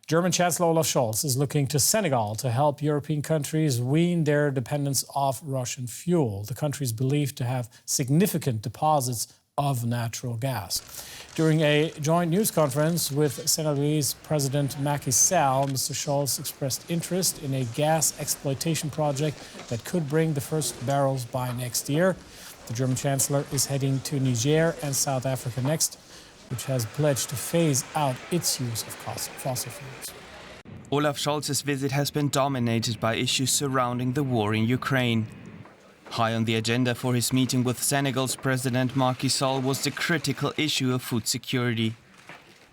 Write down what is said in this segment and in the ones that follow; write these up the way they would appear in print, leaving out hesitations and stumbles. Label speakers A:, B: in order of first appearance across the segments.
A: German Chancellor Olaf Scholz is looking to Senegal to help European countries wean their dependence off Russian fuel. The country is believed to have significant deposits of natural gas. During a joint news conference with Senegalese President Macky Sall, Mr. Scholz expressed interest in a gas exploitation project that could bring the first barrels by next year. The German Chancellor is heading to Niger and South Africa next, which has pledged to phase out its use of fossil fuels.
B: Olaf Scholz's visit has been dominated by issues surrounding the war in Ukraine. High on the agenda for his meeting with Senegal's President Macky Sall was the critical issue of food security.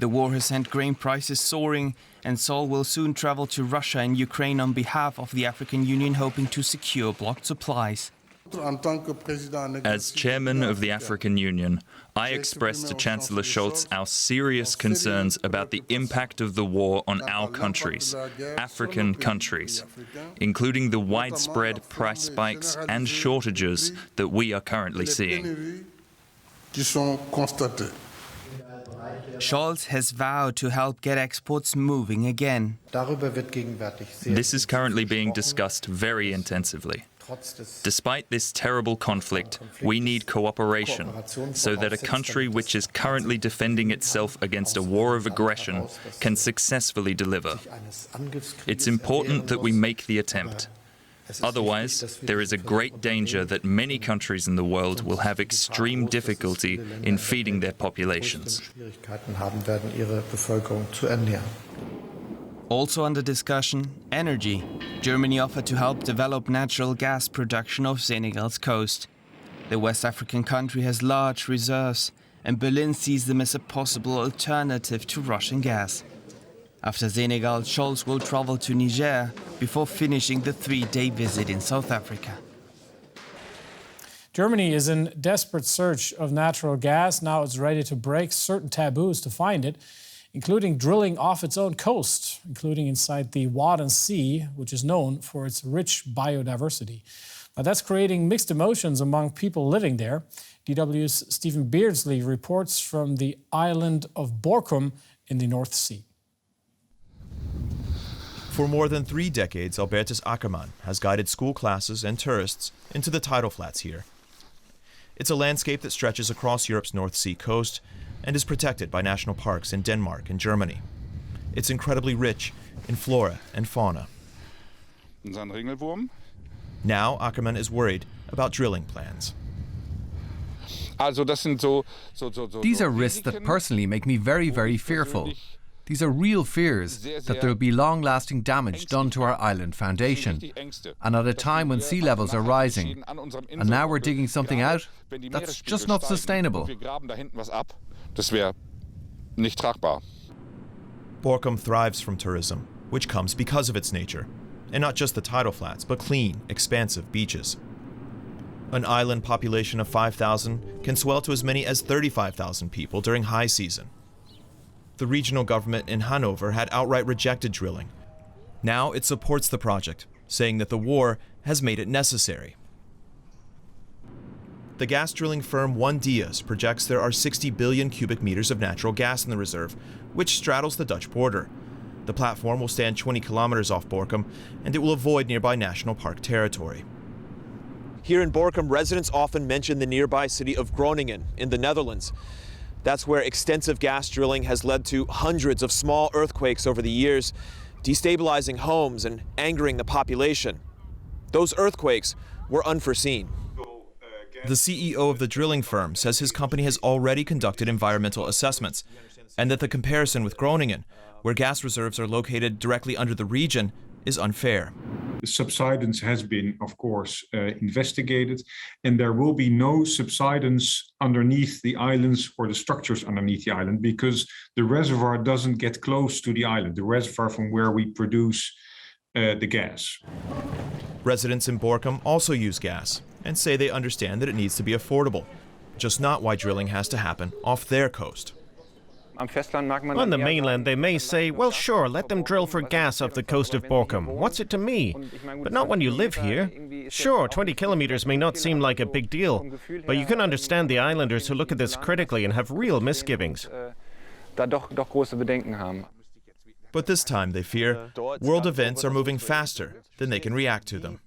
B: The war has sent grain prices soaring, and Sall will soon travel to Russia and Ukraine on behalf of the African Union, hoping to secure blocked supplies.
C: As chairman of the African Union, I expressed to Chancellor Scholz our serious concerns about the impact of the war on our countries, African countries, including the widespread price spikes and shortages that we are currently seeing.
B: Scholz has vowed to help get exports moving again.
C: This is currently being discussed very intensively. Despite this terrible conflict, we need cooperation so that a country which is currently defending itself against a war of aggression can successfully deliver. It's important that we make the attempt. Otherwise, there is a great danger that many countries in the world will have extreme difficulty in feeding their populations.
B: Also under discussion, energy. Germany offered to help develop natural gas production off Senegal's coast. The West African country has large reserves, and Berlin sees them as a possible alternative to Russian gas. After Senegal, Scholz will travel to Niger before finishing the 3-day visit in South Africa.
A: Germany is in desperate search of natural gas. Now it's ready to break certain taboos to find it, including drilling off its own coast, including inside the Wadden Sea, which is known for its rich biodiversity. Now, that's creating mixed emotions among people living there. DW's Stephen Beardsley reports from the island of Borkum in the North Sea.
D: For more than 3 decades, Albertus Ackermann has guided school classes and tourists into the tidal flats here. It's a landscape that stretches across Europe's North Sea coast and is protected by national parks in Denmark and Germany. It's incredibly rich in flora and fauna. Now Ackermann is worried about drilling plans.
E: These are risks that personally make me very, very fearful. These are real fears that there will be long-lasting damage done to our island foundation. And at a time when sea levels are rising, and now we're digging something out, that's just not sustainable.
D: Borkum thrives from tourism, which comes because of its nature. And not just the tidal flats, but clean, expansive beaches. An island population of 5,000 can swell to as many as 35,000 people during high season. The regional government in Hanover had outright rejected drilling. Now it supports the project, saying that the war has made it necessary. The gas drilling firm OneDias projects there are 60 billion cubic meters of natural gas in the reserve, which straddles the Dutch border. The platform will stand 20 kilometers off Borkum, and it will avoid nearby national park territory. Here in Borkum, residents often mention the nearby city of Groningen in the Netherlands. That's where extensive gas drilling has led to hundreds of small earthquakes over the years, destabilizing homes and angering the population. Those earthquakes were unforeseen. The CEO of the drilling firm says his company has already conducted environmental assessments, and that the comparison with Groningen, where gas reserves are located directly under the region, is unfair.
F: The subsidence has been, of course, investigated, and there will be no subsidence underneath the islands or the structures underneath the island because the reservoir doesn't get close to the island, the reservoir from where we produce the gas.
D: Residents in Borkum also use gas and say they understand that it needs to be affordable, just not why drilling has to happen off their coast.
G: On the mainland, they may say, well, sure, let them drill for gas off the coast of Borkum. What's it to me? But not when you live here. Sure, 20 kilometers may not seem like a big deal, but you can understand the islanders who look at this critically and have real misgivings.
D: But this time, they fear, world events are moving faster than they can react to them.